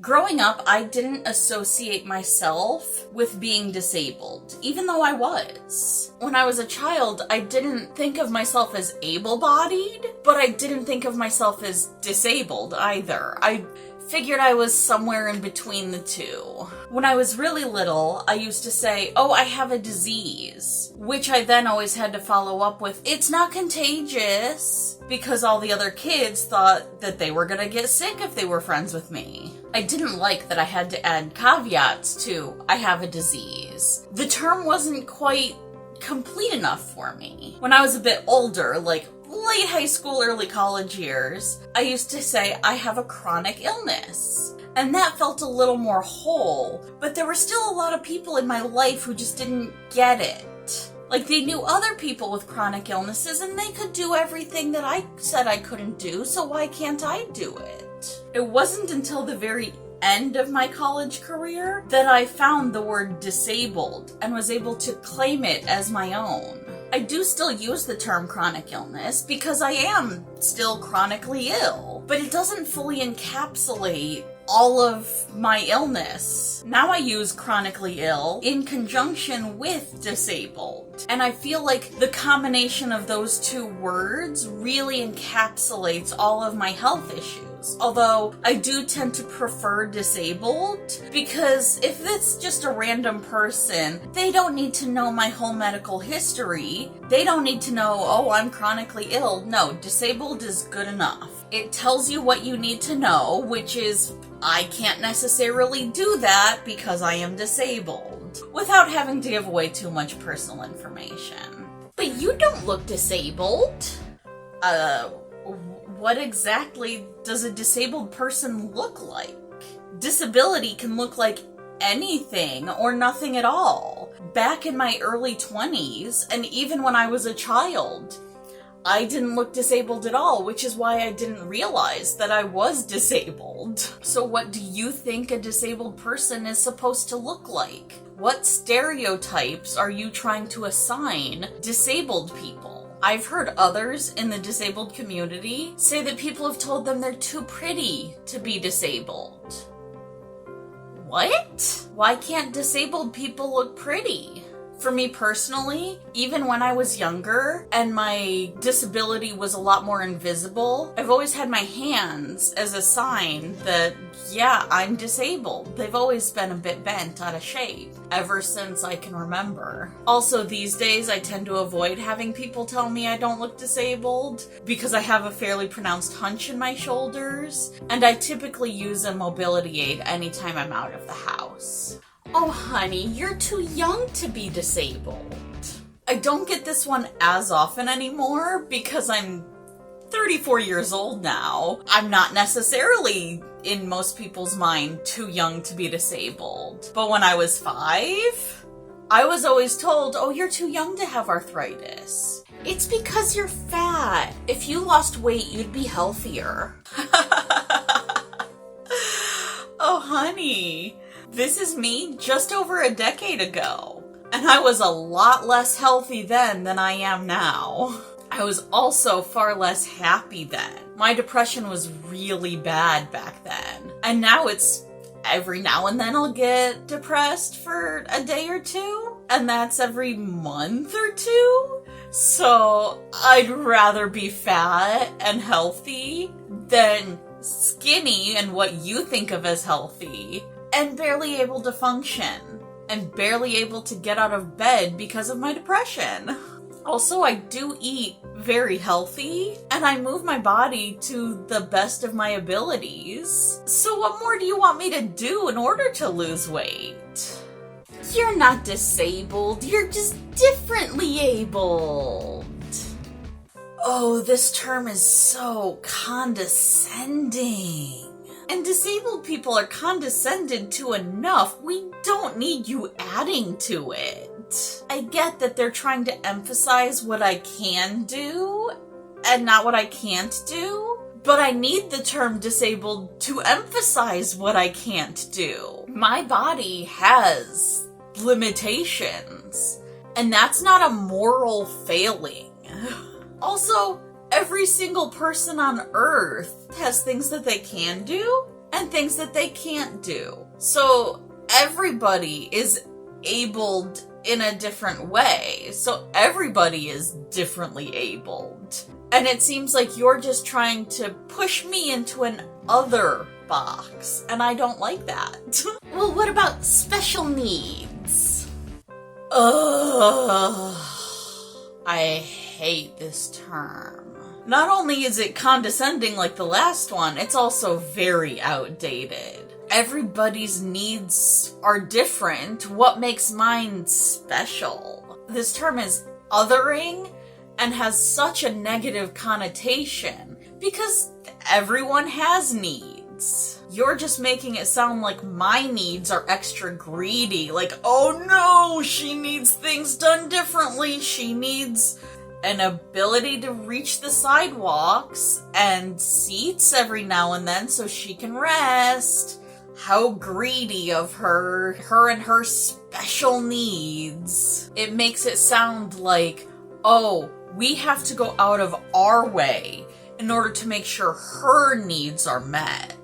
Growing up, I didn't associate myself with being disabled, even though I was. When I was a child, I didn't think of myself as able-bodied, but I didn't think of myself as disabled either. I figured I was somewhere in between the two. When I was really little, I used to say, oh, I have a disease, which I then always had to follow up with, it's not contagious, because all the other kids thought that they were gonna get sick if they were friends with me. I didn't like that I had to add caveats to, I have a disease. The term wasn't quite complete enough for me. When I was a bit older, like late high school, early college years, I used to say, I have a chronic illness. And that felt a little more whole, but there were still a lot of people in my life who just didn't get it. Like, they knew other people with chronic illnesses and they could do everything that I said I couldn't do, so why can't I do it? It wasn't until the very end of my college career that I found the word disabled and was able to claim it as my own. I do still use the term chronic illness because I am still chronically ill, but it doesn't fully encapsulate all of my illness. Now I use chronically ill in conjunction with disabled. And I feel like the combination of those two words really encapsulates all of my health issues. Although I do tend to prefer disabled because if it's just a random person, they don't need to know my whole medical history. They don't need to know, oh, I'm chronically ill. No, disabled is good enough. It tells you what you need to know, which is I can't necessarily do that because I am disabled, without having to give away too much personal information. But you don't look disabled. What exactly does a disabled person look like? Disability can look like anything or nothing at all. Back in my early 20s, and even when I was a child, I didn't look disabled at all, which is why I didn't realize that I was disabled. So what do you think a disabled person is supposed to look like? What stereotypes are you trying to assign disabled people? I've heard others in the disabled community say that people have told them they're too pretty to be disabled. What? Why can't disabled people look pretty? For me personally, even when I was younger and my disability was a lot more invisible, I've always had my hands as a sign that, yeah, I'm disabled. They've always been a bit bent out of shape ever since I can remember. Also, these days, I tend to avoid having people tell me I don't look disabled because I have a fairly pronounced hunch in my shoulders, and I typically use a mobility aid anytime I'm out of the house. Oh, honey, you're too young to be disabled. I don't get this one as often anymore because I'm 34 years old now. I'm not necessarily, in most people's mind, too young to be disabled. But when I was 5, I was always told, oh, you're too young to have arthritis. It's because you're fat. If you lost weight, you'd be healthier. Oh, honey. This is me just over a decade ago, and I was a lot less healthy then than I am now. I was also far less happy then. My depression was really bad back then, and now it's every now and then I'll get depressed for a day or two, and that's every month or two. So I'd rather be fat and healthy than skinny and what you think of as healthy, and barely able to function, and barely able to get out of bed because of my depression. Also, I do eat very healthy, and I move my body to the best of my abilities. So what more do you want me to do in order to lose weight? You're not disabled, you're just differently abled. Oh, this term is so condescending. And disabled people are condescended to enough. We don't need you adding to it. I get that they're trying to emphasize what I can do and not what I can't do, but I need the term disabled to emphasize what I can't do. My body has limitations, and that's not a moral failing. Also, every single person on Earth has things that they can do and things that they can't do. So everybody is abled in a different way. So everybody is differently abled. And it seems like you're just trying to push me into an other box, and I don't like that. Well, what about special needs? Ugh. I hate this term. Not only is it condescending like the last one, it's also very outdated. Everybody's needs are different. What makes mine special? This term is othering and has such a negative connotation because everyone has needs. You're just making it sound like my needs are extra greedy. Like, oh no, she needs things done differently. She needs an ability to reach the sidewalks and seats every now and then so she can rest. How greedy of her and her special needs. It makes it sound like, oh, we have to go out of our way in order to make sure her needs are met.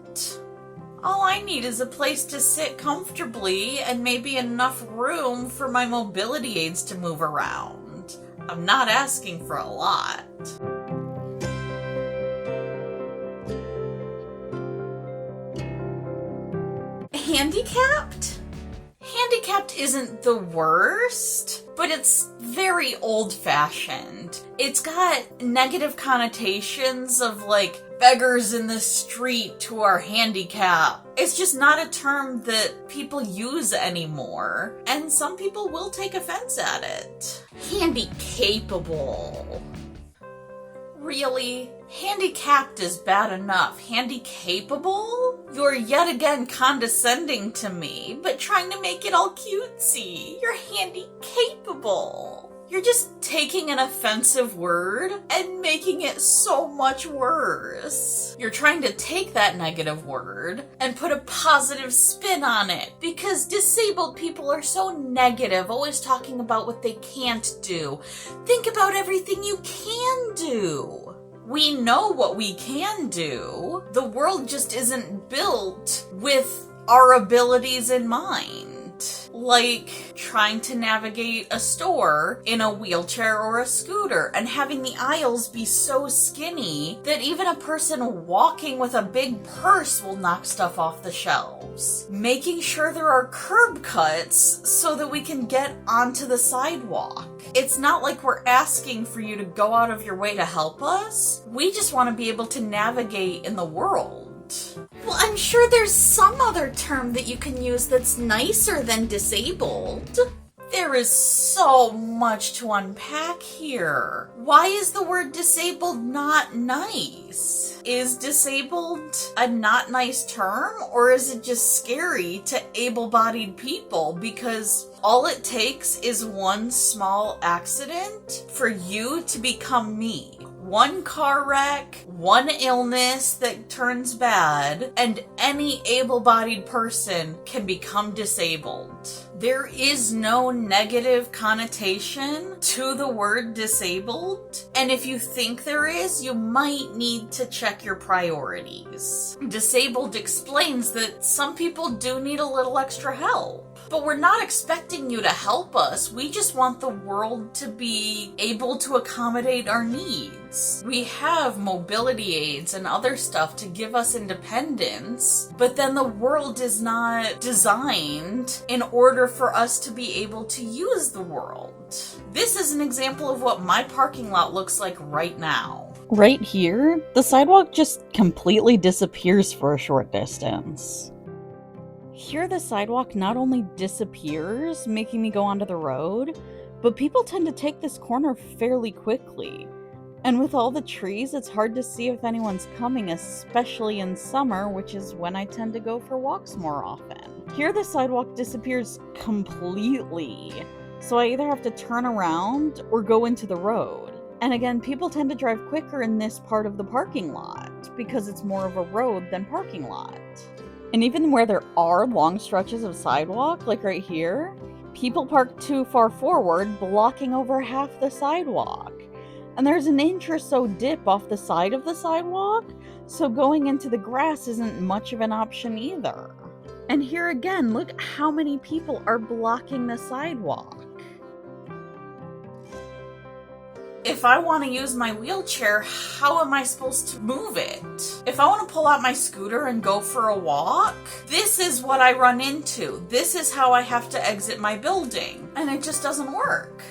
All I need is a place to sit comfortably and maybe enough room for my mobility aids to move around. I'm not asking for a lot. Handicapped? Handicapped isn't the worst, but it's very old-fashioned. It's got negative connotations of like beggars in the street who are handicapped. It's just not a term that people use anymore, and some people will take offense at it. Handy-capable. Really? Handicapped is bad enough. Handy-capable? You're yet again condescending to me, but trying to make it all cutesy. You're handy-capable. You're just taking an offensive word and making it so much worse. You're trying to take that negative word and put a positive spin on it because disabled people are so negative, always talking about what they can't do. Think about everything you can do. We know what we can do. The world just isn't built with our abilities in mind. Like trying to navigate a store in a wheelchair or a scooter and having the aisles be so skinny that even a person walking with a big purse will knock stuff off the shelves. Making sure there are curb cuts so that we can get onto the sidewalk. It's not like we're asking for you to go out of your way to help us. We just want to be able to navigate in the world. Well, I'm sure there's some other term that you can use that's nicer than disabled. There is so much to unpack here. Why is the word disabled not nice? Is disabled a not nice term, or is it just scary to able-bodied people? Because all it takes is one small accident for you to become me. One car wreck, one illness that turns bad, and any able-bodied person can become disabled. There is no negative connotation to the word disabled, and if you think there is, you might need to check your priorities. Disabled explains that some people do need a little extra help. But we're not expecting you to help us. We just want the world to be able to accommodate our needs. We have mobility aids and other stuff to give us independence, but then the world is not designed in order for us to be able to use the world. This is an example of what my parking lot looks like right now. Right here, the sidewalk just completely disappears for a short distance. Here the sidewalk not only disappears, making me go onto the road, but people tend to take this corner fairly quickly. And with all the trees, it's hard to see if anyone's coming, especially in summer, which is when I tend to go for walks more often. Here the sidewalk disappears completely, so I either have to turn around or go into the road. And again, people tend to drive quicker in this part of the parking lot, because it's more of a road than parking lot. And even where there are long stretches of sidewalk, like right here, people park too far forward, blocking over half the sidewalk. And there's an inch or so dip off the side of the sidewalk, so going into the grass isn't much of an option either. And here again, look how many people are blocking the sidewalk. If I want to use my wheelchair, how am I supposed to move it? If I want to pull out my scooter and go for a walk, this is what I run into. This is how I have to exit my building. And it just doesn't work.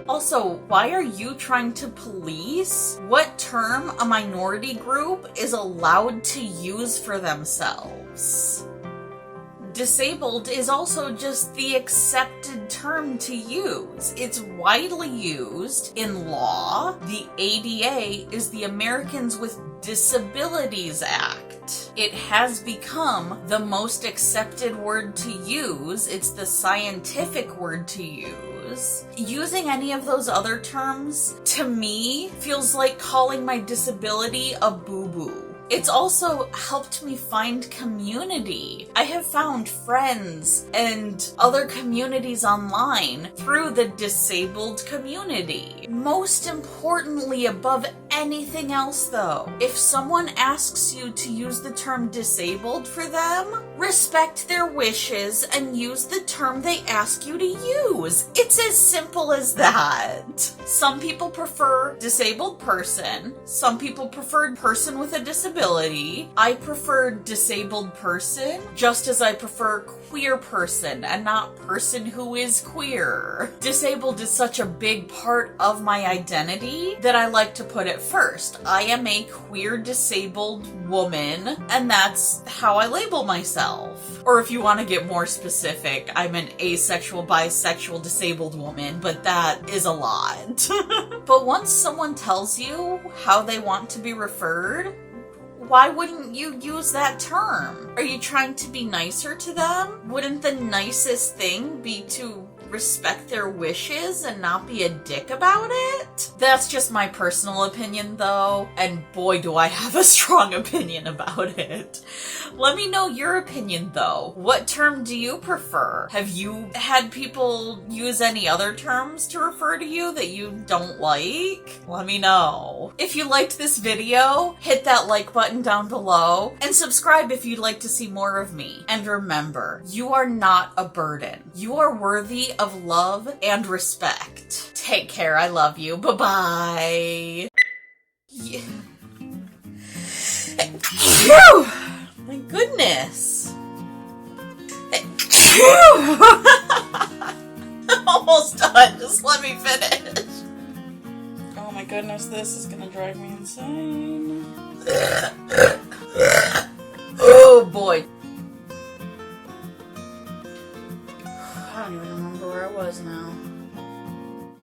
Also, why are you trying to police what term a minority group is allowed to use for themselves? Disabled is also just the accepted term to use. It's widely used in law. The ADA is the Americans with Disabilities Act. It has become the most accepted word to use. It's the scientific word to use. Using any of those other terms, to me, feels like calling my disability a boo-boo. It's also helped me find community. I have found friends and other communities online through the disabled community. Most importantly, above anything else though, if someone asks you to use the term disabled for them, respect their wishes and use the term they ask you to use. It's as simple as that. Some people prefer disabled person. Some people prefer person with a disability. I prefer disabled person, just as I prefer queer person and not person who is queer. Disabled is such a big part of my identity that I like to put it first. I am a queer disabled woman, and that's how I label myself. Or if you want to get more specific, I'm an asexual, bisexual, disabled woman, but that is a lot. But once someone tells you how they want to be referred, why wouldn't you use that term? Are you trying to be nicer to them? Wouldn't the nicest thing be to respect their wishes and not be a dick about it? That's just my personal opinion though, and boy do I have a strong opinion about it. Let me know your opinion though. What term do you prefer? Have you had people use any other terms to refer to you that you don't like? Let me know. If you liked this video, hit that like button down below and subscribe if you'd like to see more of me. And remember, you are not a burden. You are worthy of love and respect. Take care. I love you. Bye-bye. Yeah. Phew! Thank goodness. Phew! Almost done. Just let me finish. Oh my goodness, this is gonna drive me insane. Oh boy. I don't even remember where I was now.